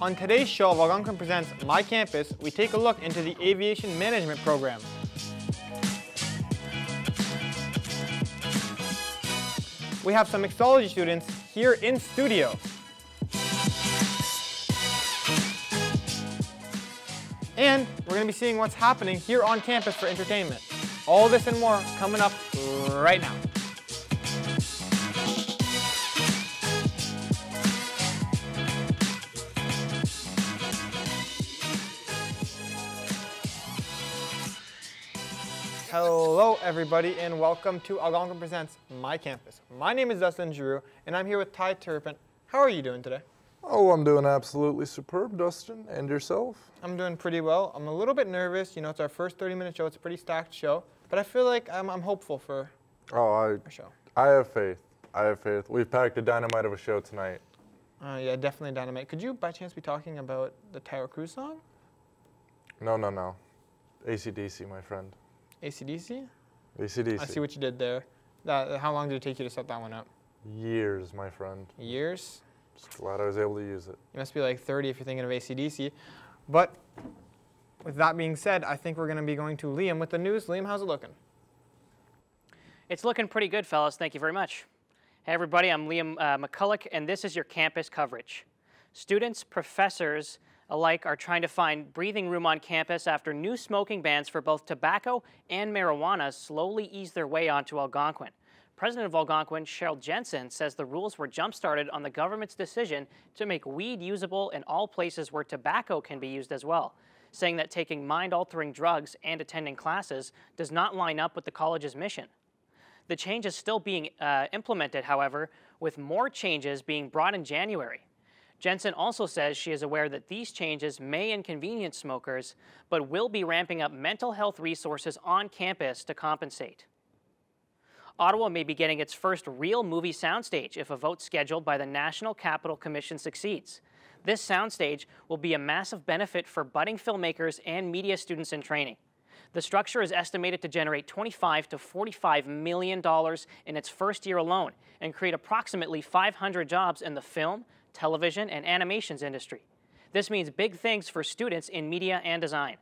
On today's show of Algonquin Presents My Campus, we take a look into the Aviation Management Program. We have some mixology students here in studio. And we're going to be seeing what's happening here on campus for entertainment. All this and more coming up right now. Hello everybody and welcome to Algonquin Presents My Campus. My name is Dustin Giroux and I'm here with Ty Turpin. How are you doing today? Oh, I'm doing absolutely superb, Dustin. And yourself? I'm doing pretty well. I'm a little bit nervous. You know, it's our first 30-minute show. It's a pretty stacked show. But I feel like I'm hopeful for our show. I have faith. I have faith. We've packed a dynamite of a show tonight. Yeah, definitely dynamite. Could you by chance be talking about the Tyler Cruz song? No. AC/DC, my friend. AC/DC? AC/DC. I see what you did there. How long did it take you to set that one up? Years, my friend. Years? Just glad I was able to use it. You must be like 30 if you're thinking of AC/DC. But with that being said, I think we're going to be going to Liam with the news. Liam, how's it looking? It's looking pretty good, fellas. Thank you very much. Hey, everybody. I'm Liam Mcculloch, and this is your campus coverage. Students, professors alike are trying to find breathing room on campus after new smoking bans for both tobacco and marijuana slowly ease their way onto Algonquin. President of Algonquin, Cheryl Jensen, says the rules were jump-started on the government's decision to make weed usable in all places where tobacco can be used as well, saying that taking mind-altering drugs and attending classes does not line up with the college's mission. The change is still being implemented, however, with more changes being brought in January. Jensen also says she is aware that these changes may inconvenience smokers, but will be ramping up mental health resources on campus to compensate. Ottawa may be getting its first real movie soundstage if a vote scheduled by the National Capital Commission succeeds. This soundstage will be a massive benefit for budding filmmakers and media students in training. The structure is estimated to generate $25 to $45 million in its first year alone and create approximately 500 jobs in the film, television, and animations industry. This means big things for students in media and design.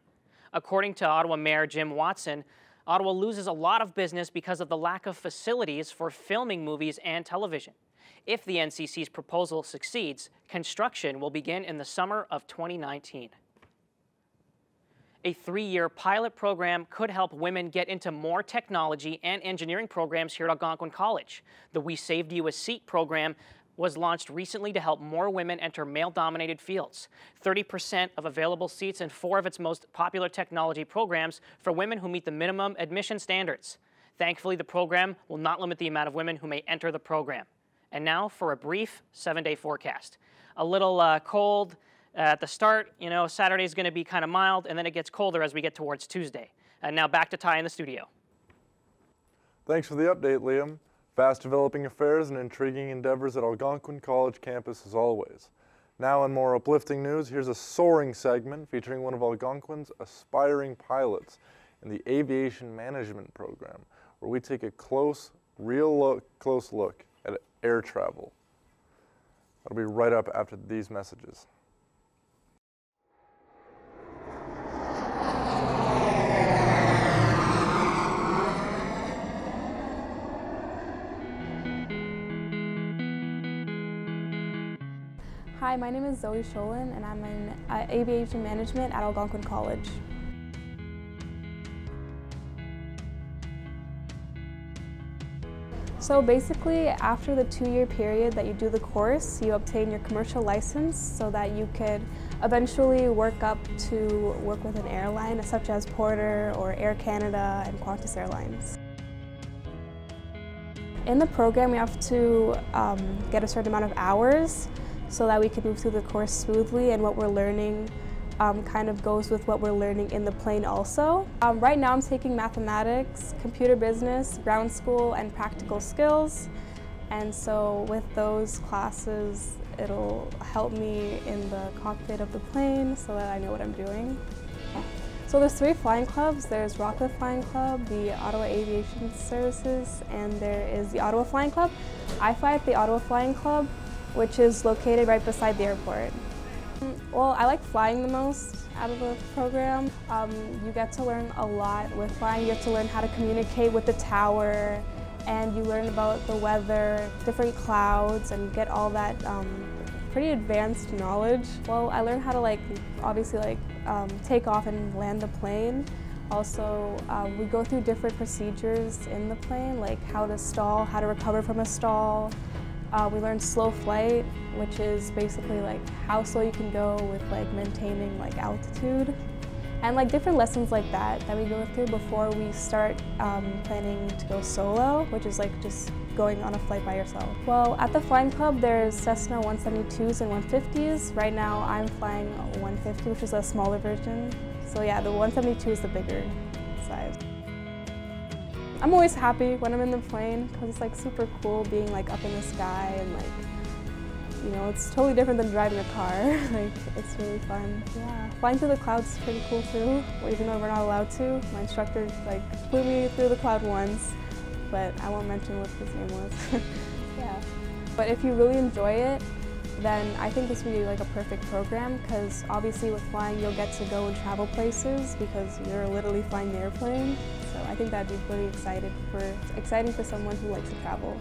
According to Ottawa Mayor Jim Watson, Ottawa loses a lot of business because of the lack of facilities for filming movies and television. If the NCC's proposal succeeds, construction will begin in the summer of 2019. A 3-year pilot program could help women get into more technology and engineering programs here at Algonquin College. The We Saved You a Seat program was launched recently to help more women enter male-dominated fields. 30% of available seats in 4 of its most popular technology programs for women who meet the minimum admission standards. Thankfully, the program will not limit the amount of women who may enter the program. And now for a brief 7-day forecast. A little cold at the start. You know, Saturday is going to be kind of mild, and then it gets colder as we get towards Tuesday. And now back to Ty in the studio. Thanks for the update, Liam. Fast developing affairs and intriguing endeavors at Algonquin College campus as always. Now in more uplifting news, here's a soaring segment featuring one of Algonquin's aspiring pilots in the Aviation Management Program, where we take a close look at air travel. That'll be right up after these messages. Hi, my name is Zoe Sholin, and I'm in Aviation Management at Algonquin College. So basically, after the 2-year period that you do the course, you obtain your commercial license so that you could eventually work up to work with an airline such as Porter or Air Canada and Qantas Airlines. In the program, we have to get a certain amount of hours so that we can move through the course smoothly, and what we're learning kind of goes with what we're learning in the plane also. Right now I'm taking mathematics, computer business, ground school, and practical skills. And so with those classes, it'll help me in the cockpit of the plane so that I know what I'm doing. So there's 3 flying clubs. There's Rockcliffe Flying Club, the Ottawa Aviation Services, and there is the Ottawa Flying Club. I fly at the Ottawa Flying Club, which is located right beside the airport. Well, I like flying the most out of the program. You get to learn a lot with flying. You get to learn how to communicate with the tower, and you learn about the weather, different clouds, and get all that pretty advanced knowledge. Well, I learned how to obviously take off and land the plane. Also, we go through different procedures in the plane, like how to stall, how to recover from a stall. We learned slow flight, which is basically like how slow you can go with maintaining altitude. And different lessons like that we go through before we start planning to go solo, which is just going on a flight by yourself. Well, at the flying club, there's Cessna 172s and 150s. Right now, I'm flying a 150, which is a smaller version. So yeah, the 172 is the bigger size. I'm always happy when I'm in the plane because it's super cool being up in the sky and it's totally different than driving a car. It's really fun. Yeah, flying through the clouds is pretty cool too. Well, even though we're not allowed to, my instructor flew me through the cloud once, but I won't mention what his name was. Yeah. But if you really enjoy it, then I think this would be a perfect program because obviously with flying you'll get to go and travel places because you're literally flying the airplane. So I think that'd be really exciting for someone who likes to travel.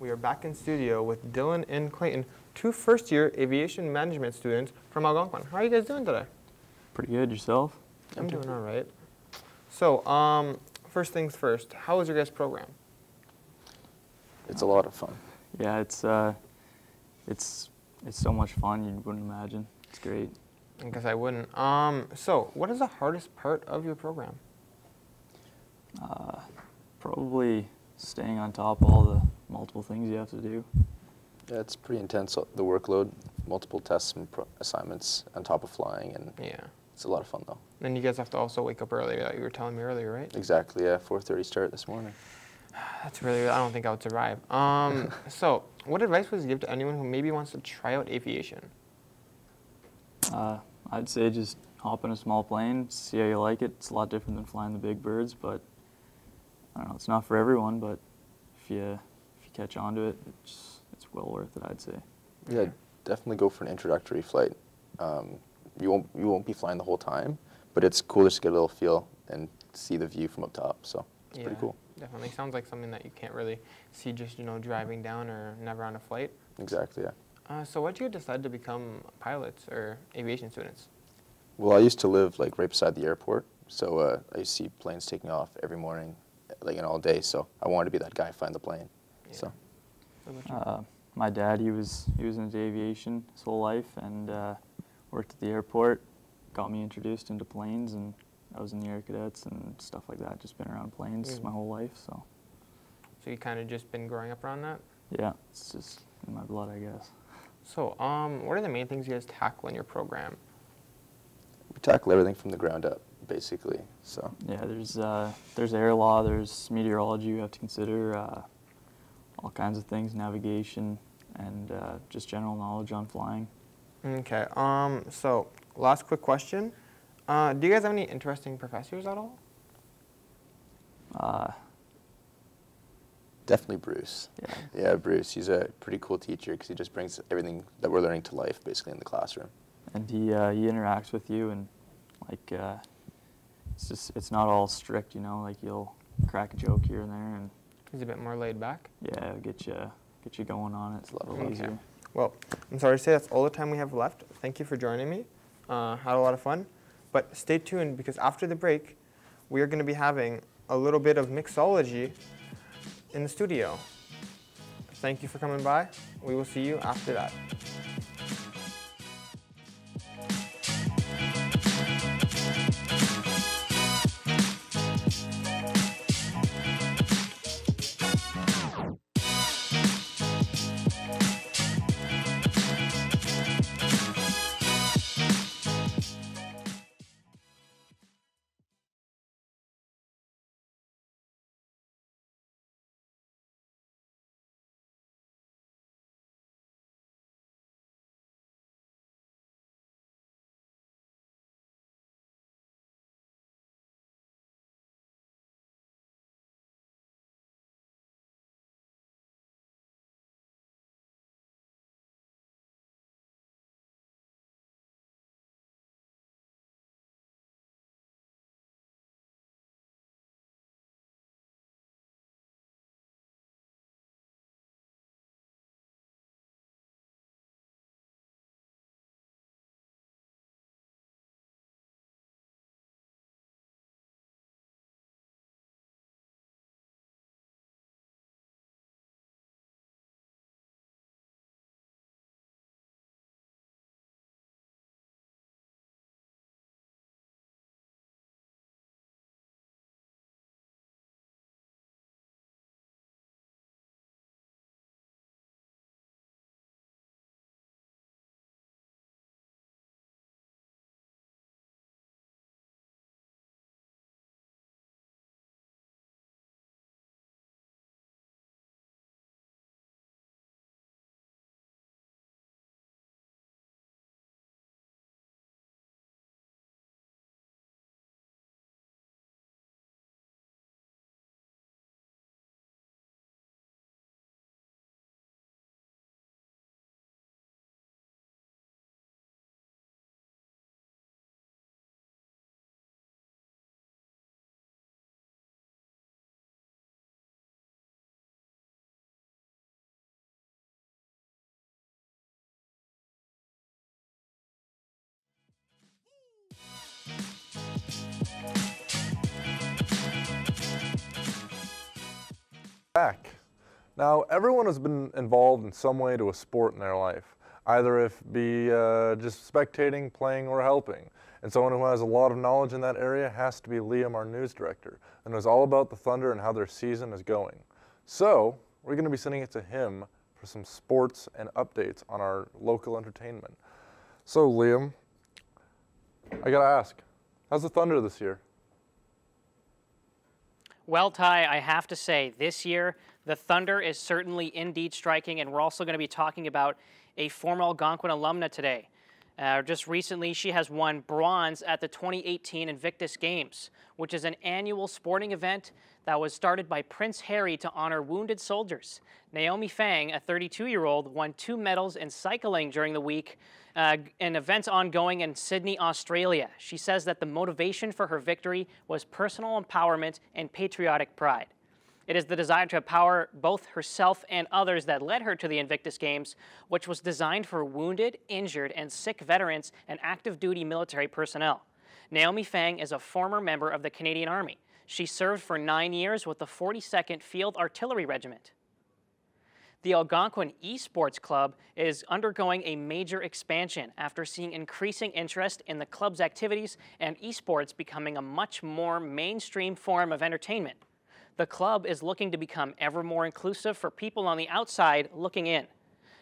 We are back in studio with Dylan and Clayton, two first-year aviation management students from Algonquin. How are you guys doing today? Pretty good. Yourself? I'm doing all right. So, first things first, how was your guys' program? It's a lot of fun. Yeah, it's so much fun you wouldn't imagine. It's great. I guess I wouldn't. So, what is the hardest part of your program? Probably staying on top of all the multiple things you have to do. Yeah, it's pretty intense, the workload, multiple tests and assignments on top of flying, and yeah, it's a lot of fun though. Then you guys have to also wake up early, like you were telling me earlier, right? Exactly, yeah, 4:30 start this morning. That's really, I don't think I would survive. So, what advice would you give to anyone who maybe wants to try out aviation? I'd say just hop in a small plane, see how you like it. It's a lot different than flying the big birds, but I don't know, it's not for everyone, but if you catch on to it, it's well worth it, I'd say. Yeah, definitely go for an introductory flight. You won't be flying the whole time, but it's cool just to get a little feel and see the view from up top, so it's pretty cool. Definitely sounds like something that you can't really see just, driving down or never on a flight. Exactly, yeah. So what did you decide to become pilots or aviation students? Well, I used to live right beside the airport, so I used to see planes taking off every morning, and all day, so I wanted to be that guy flying the plane. Yeah. So. My dad, he was into aviation his whole life and worked at the airport, got me introduced into planes, and I was in the Air Cadets and stuff like that. Just been around planes my whole life, so. So you kind of just been growing up around that? Yeah, it's just in my blood, I guess. So, what are the main things you guys tackle in your program? We tackle everything from the ground up, basically. So. Yeah, there's air law, there's meteorology you have to consider, all kinds of things, navigation, and just general knowledge on flying. Okay. So last quick question: do you guys have any interesting professors at all? Definitely Bruce. Yeah. Yeah, Bruce. He's a pretty cool teacher because he just brings everything that we're learning to life, basically, in the classroom. And he interacts with you, and it's not all strict, you'll crack a joke here and there, and He's a bit more laid back. yeah, get you going on it. It's a little easier. Okay. Well, I'm sorry to say that's all the time we have left. Thank you for joining me. Had a lot of fun. But stay tuned because after the break, we are going to be having a little bit of mixology in the studio. Thank you for coming by. We will see you after that. Back. Now, everyone has been involved in some way to a sport in their life, either if be just spectating, playing, or helping. And someone who has a lot of knowledge in that area has to be Liam, our news director, and knows all about the Thunder and how their season is going. So, we're going to be sending it to him for some sports and updates on our local entertainment. So, Liam, I gotta ask, how's the Thunder this year? Well, Ty, I have to say, this year, the Thunder is certainly indeed striking, and we're also going to be talking about a former Algonquin alumna today. Just recently, she has won bronze at the 2018 Invictus Games, which is an annual sporting event that was started by Prince Harry to honor wounded soldiers. Naomi Fang, a 32-year-old, won 2 medals in cycling during the week in events ongoing in Sydney, Australia. She says that the motivation for her victory was personal empowerment and patriotic pride. It is the desire to empower both herself and others that led her to the Invictus Games, which was designed for wounded, injured, and sick veterans and active duty military personnel. Naomi Fang is a former member of the Canadian Army. She served for 9 years with the 42nd Field Artillery Regiment. The Algonquin Esports Club is undergoing a major expansion after seeing increasing interest in the club's activities and esports becoming a much more mainstream form of entertainment. The club is looking to become ever more inclusive for people on the outside looking in.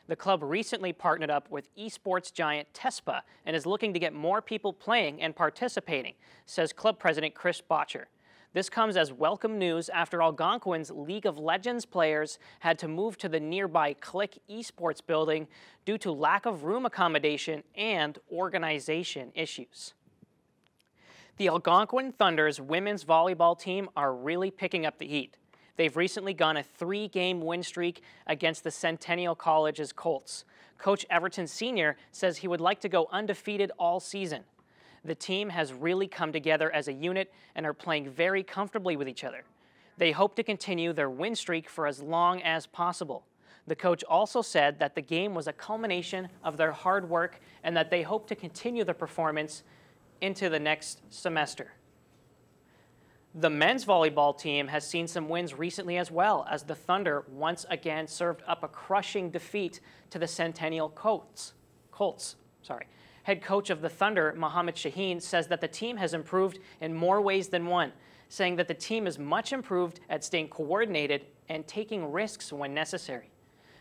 The club recently partnered up with esports giant TESPA and is looking to get more people playing and participating, says club president Chris Botcher. This comes as welcome news after Algonquin's League of Legends players had to move to the nearby Click Esports building due to lack of room accommodation and organization issues. The Algonquin Thunder's women's volleyball team are really picking up the heat. They've recently gone a 3-game win streak against the Centennial College's Colts. Coach Everton Sr. says he would like to go undefeated all season. The team has really come together as a unit and are playing very comfortably with each other. They hope to continue their win streak for as long as possible. The coach also said that the game was a culmination of their hard work and that they hope to continue the performance into the next semester. The men's volleyball team has seen some wins recently as well, as the Thunder once again served up a crushing defeat to the Centennial Colts. Head coach of the Thunder, Mohammed Shaheen, says that the team has improved in more ways than one, saying that the team is much improved at staying coordinated and taking risks when necessary.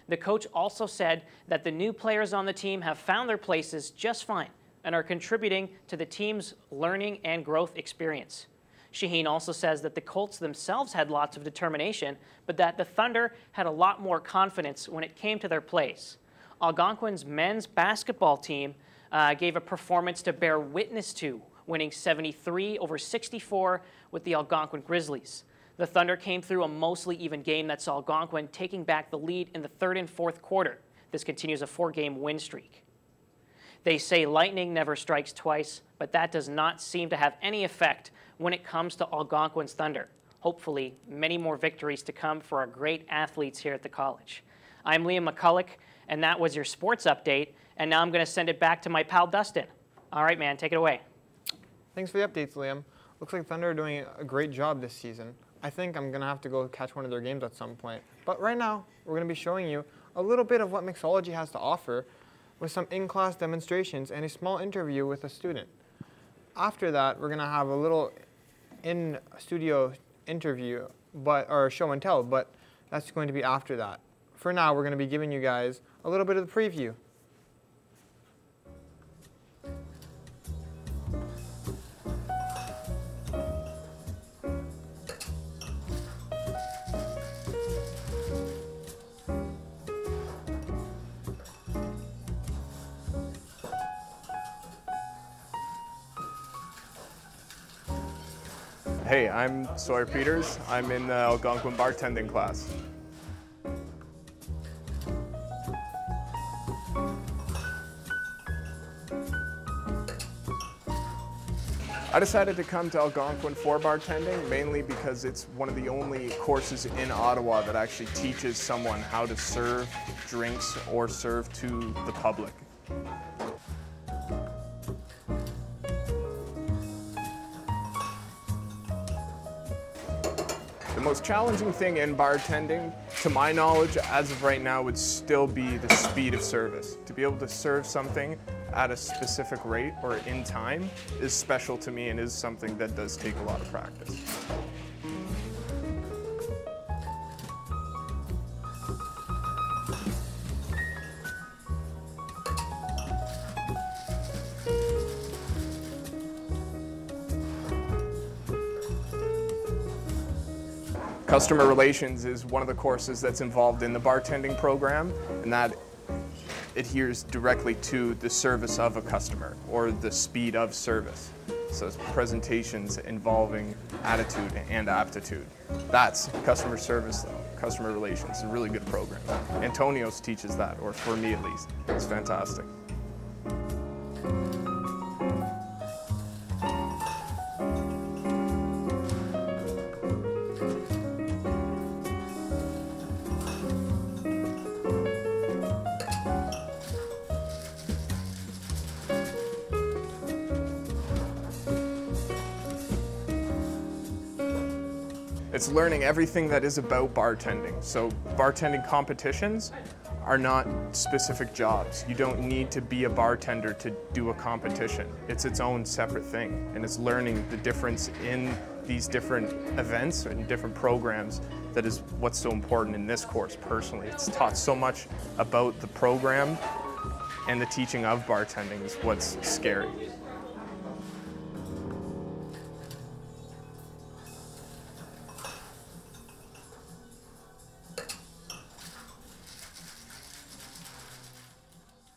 The coach also said that the new players on the team have found their places just fine and are contributing to the team's learning and growth experience. Shaheen also says that the Colts themselves had lots of determination, but that the Thunder had a lot more confidence when it came to their plays. Algonquin's men's basketball team gave a performance to bear witness to, winning 73-64 with the Algonquin Grizzlies. The Thunder came through a mostly even game that saw Algonquin taking back the lead in the 3rd and 4th quarter. This continues a 4-game win streak. They say lightning never strikes twice, but that does not seem to have any effect when it comes to Algonquin's Thunder. Hopefully, many more victories to come for our great athletes here at the college. I'm Liam Mcculloch, and that was your sports update. And now I'm going to send it back to my pal Dustin. All right, man, take it away. Thanks for the updates, Liam. Looks like Thunder are doing a great job this season. I think I'm going to have to go catch one of their games at some point. But right now, we're going to be showing you a little bit of what Mixology has to offer with some in-class demonstrations and a small interview with a student. After that, we're going to have a little in-studio interview, or show and tell, but that's going to be after that. For now, we're going to be giving you guys a little bit of the preview. Hey, I'm Sawyer Peters. I'm in the Algonquin bartending class. I decided to come to Algonquin for bartending mainly because it's one of the only courses in Ottawa that actually teaches someone how to serve drinks or serve to the public. The most challenging thing in bartending, to my knowledge, as of right now, would still be the speed of service. To be able to serve something at a specific rate or in time is special to me and is something that does take a lot of practice. Customer relations is one of the courses that's involved in the bartending program, and that adheres directly to the service of a customer or the speed of service. So it's presentations involving attitude and aptitude. That's customer service though, customer relations, a really good program. Antonio's teaches that, or for me at least. It's fantastic. It's learning everything that is about bartending. So bartending competitions are not specific jobs. You don't need to be a bartender to do a competition. It's its own separate thing, and it's learning the difference in these different events and different programs that is what's so important in this course personally. It's taught so much about the program, and the teaching of bartending is what's scary.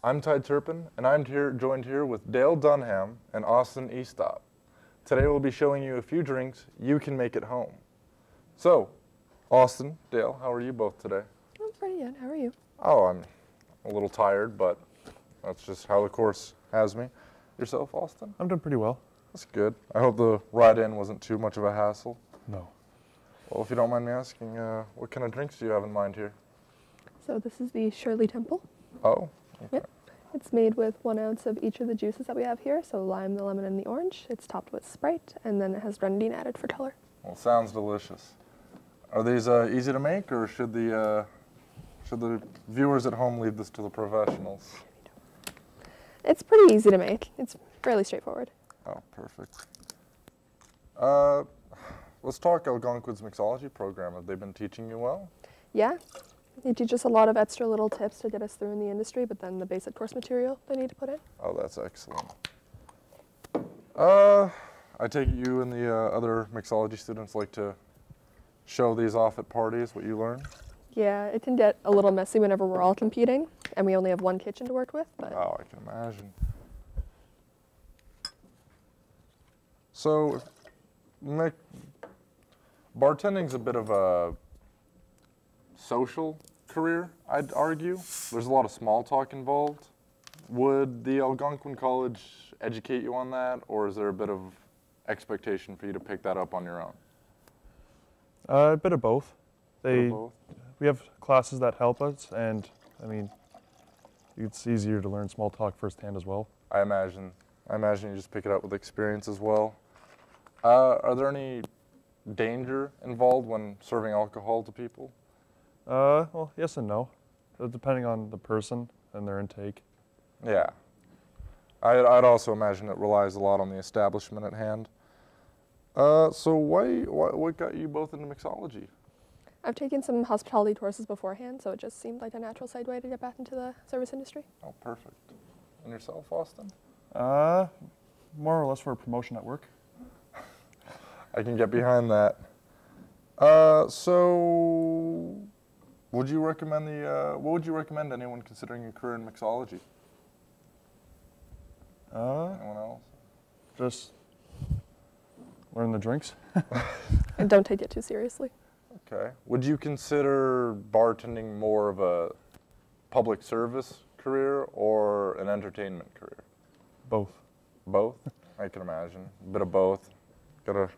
I'm Ty Turpin, and I'm joined here with Dale Dunham and Austin Eastop. Today we'll be showing you a few drinks you can make at home. So, Austin, Dale, how are you both today? I'm pretty good. How are you? Oh, I'm a little tired, but that's just how the course has me. Yourself, Austin? I'm doing pretty well. That's good. I hope the ride in wasn't too much of a hassle. No. Well, if you don't mind me asking, what kind of drinks do you have in mind here? So this is the Shirley Temple. Oh, okay. Yep. It's made with 1 ounce of each of the juices that we have here, so lime, the lemon, and the orange. It's topped with Sprite, and then it has grenadine added for color. Well, sounds delicious. Are these easy to make, or should the viewers at home leave this to the professionals? It's pretty easy to make. It's fairly straightforward. Oh, perfect. Let's talk Algonquin's Mixology Program. Have they been teaching you well? Yeah. They teach us a lot of extra little tips to get us through in the industry, but then the basic course material they need to put in. Oh, that's excellent. I take it you and the other mixology students like to show these off at parties, what you learn? Yeah, it can get a little messy whenever we're all competing, and we only have one kitchen to work with. But Oh, I can imagine. So, bartending's a bit of a social career, I'd argue. There's a lot of small talk involved. Would the Algonquin College educate you on that, or is there a bit of expectation for you to pick that up on your own? A bit of both. Bit of both? We have classes that help us, and I mean, it's easier to learn small talk firsthand as well. I imagine you just pick it up with experience as well. Are there any danger involved when serving alcohol to people? Well, yes and no, depending on the person and their intake. Yeah. I'd also imagine it relies a lot on the establishment at hand. So what got you both into mixology? I've taken some hospitality courses beforehand, so it just seemed like a natural segue to get back into the service industry. Oh, perfect. And yourself, Austin? More or less for a promotion at work. I can get behind that. So, what would you recommend anyone considering a career in mixology? Anyone else? Just learn the drinks. And don't take it too seriously. Okay. Would you consider bartending more of a public service career or an entertainment career? Both. Both? I can imagine. A bit of both. Gotta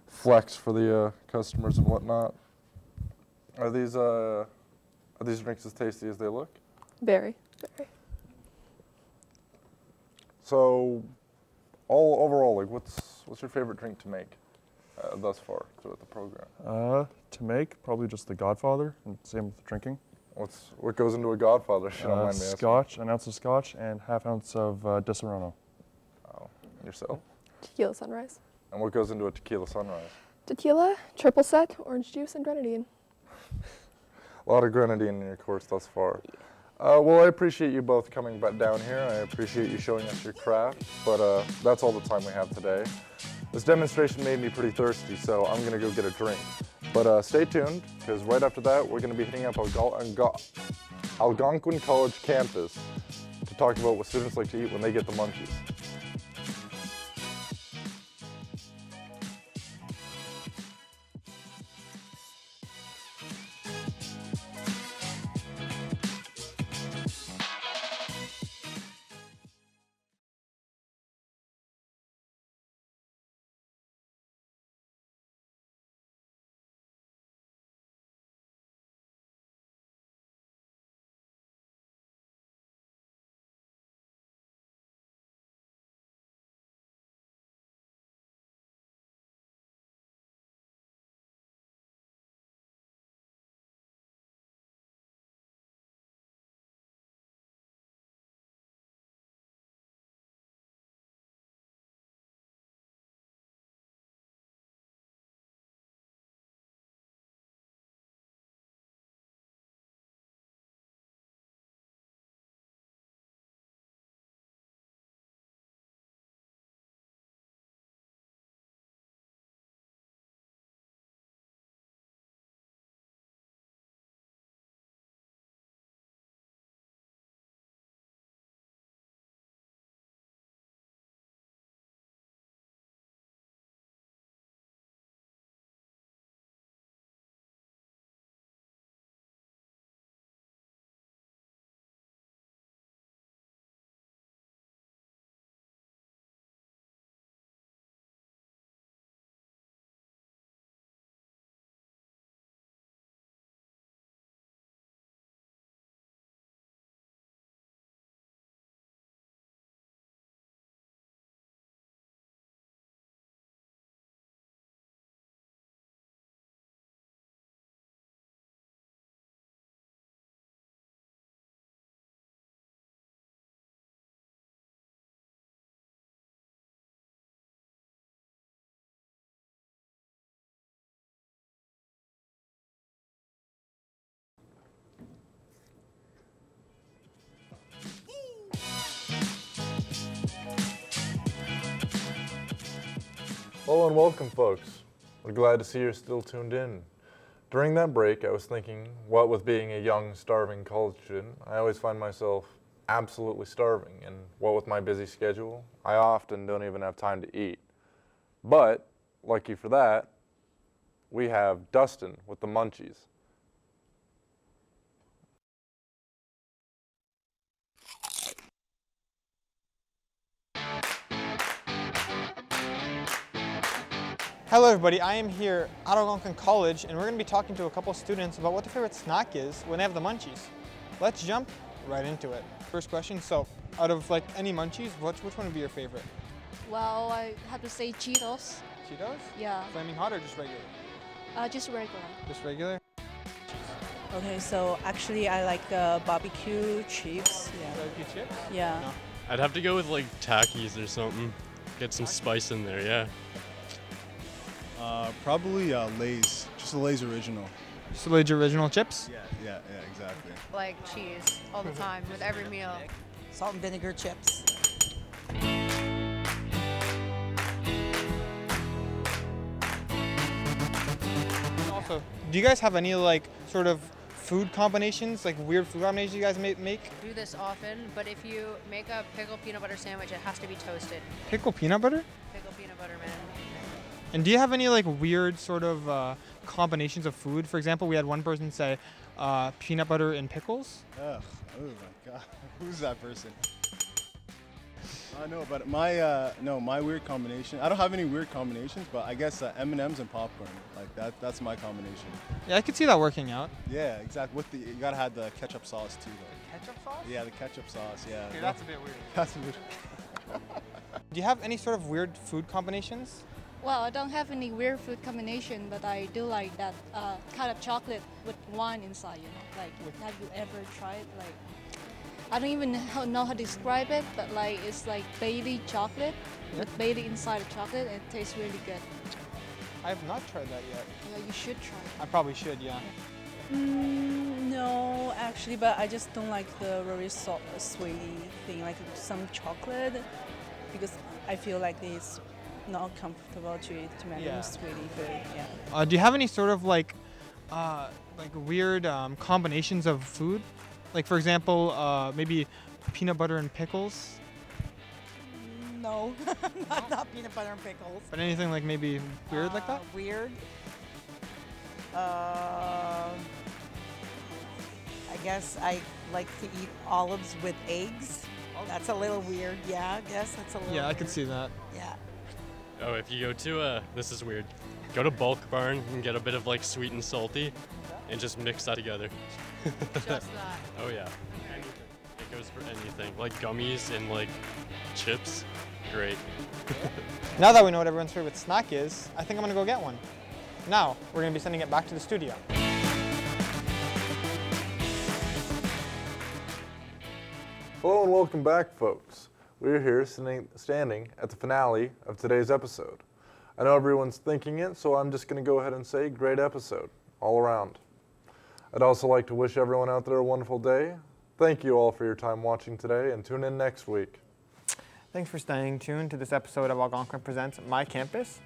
flex for the customers and whatnot. Are these drinks as tasty as they look? Very, very. So, overall, like, what's your favorite drink to make? thus far throughout the program? To make, probably just the Godfather, and same with drinking. What goes into a Godfather, if you don't mind me asking? Scotch, an ounce of Scotch, and ½ ounce of Disaronno. Oh, yourself? Tequila Sunrise. And what goes into a tequila sunrise? Tequila, triple sec, orange juice, and grenadine. A lot of grenadine in your course thus far. Well, I appreciate you both coming back down here. I appreciate you showing us your craft, but that's all the time we have today. This demonstration made me pretty thirsty, so I'm gonna go get a drink. But stay tuned, because right after that, we're gonna be hitting up Algonquin College campus to talk about what students like to eat when they get the munchies. Hello and welcome, folks. We're glad to see you're still tuned in. During that break, I was thinking, what with being a young, starving college student, I always find myself absolutely starving, and what with my busy schedule, I often don't even have time to eat. But, lucky for that, we have Dustin with the munchies. Hello everybody, I am here at Algonquin College and we're going to be talking to a couple students about what their favorite snack is when they have the munchies. Let's jump right into it. First question, so out of like any munchies, which one would be your favorite? Well, I have to say Cheetos. Cheetos? Yeah. Flaming hot or just regular? Just regular. Just regular? Okay, so actually I like barbecue chips. Yeah. Barbecue chips? Yeah. No. I'd have to go with like Takis or something. Get some spice in there, yeah. Probably Lay's, just the Lay's original. Just the Lay's original chips? Yeah, exactly. Like cheese all the time with every meal. Salt and vinegar chips. Also, do you guys have any like sort of food combinations, like weird food combinations you guys make? Do this often, but if you make a pickle peanut butter sandwich, it has to be toasted. Pickle peanut butter? Pickle peanut butter, man. And do you have any like weird sort of combinations of food? For example, we had one person say peanut butter and pickles. Ugh, oh my God, who's that person? No, but my weird combination, I don't have any weird combinations, but I guess M&Ms and popcorn, like that's my combination. Yeah, I could see that working out. Yeah, exactly. With you gotta have the ketchup sauce too, though. Ketchup sauce? Yeah, the ketchup sauce, yeah. Okay, that's a bit weird. That's a bit Do you have any sort of weird food combinations? Well, I don't have any weird food combination, but I do like that kind of chocolate with wine inside, you know. Like, have you ever tried, like, I don't even know how to describe it, but like, it's like Bailey chocolate, with Bailey inside the chocolate, and it tastes really good. I have not tried that yet. Yeah, you should try it. I probably should, yeah. No, actually, but I just don't like the very sweet thing, like some chocolate, because I feel like it's not comfortable to eat tomato sweetie food. Yeah. Do you have any sort of like weird combinations of food? Like for example, maybe peanut butter and pickles? No, not peanut butter and pickles. But anything like maybe weird like that? Weird. I guess I like to eat olives with eggs. That's a little weird. Yeah, I guess that's a little Yeah, weird. I could see that. Yeah. Oh, if you go to this is weird. Go to Bulk Barn and get a bit of like sweet and salty, and just mix that together. Just that. Oh yeah. Anything. It goes for anything. Like gummies and like chips. Great. Now that we know what everyone's favorite snack is, I think I'm gonna go get one. Now, we're gonna be sending it back to the studio. Hello and welcome back, folks. We're here standing at the finale of today's episode. I know everyone's thinking it, so I'm just going to go ahead and say great episode, all around. I'd also like to wish everyone out there a wonderful day. Thank you all for your time watching today, and tune in next week. Thanks for staying tuned to this episode of Algonquin Presents My Campus.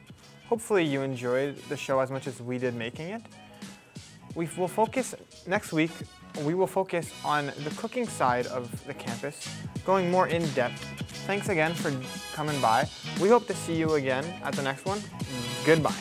Hopefully you enjoyed the show as much as we did making it. Next week, we will focus on the cooking side of the campus, going more in depth. Thanks again for coming by. We hope to see you again at the next one. Goodbye.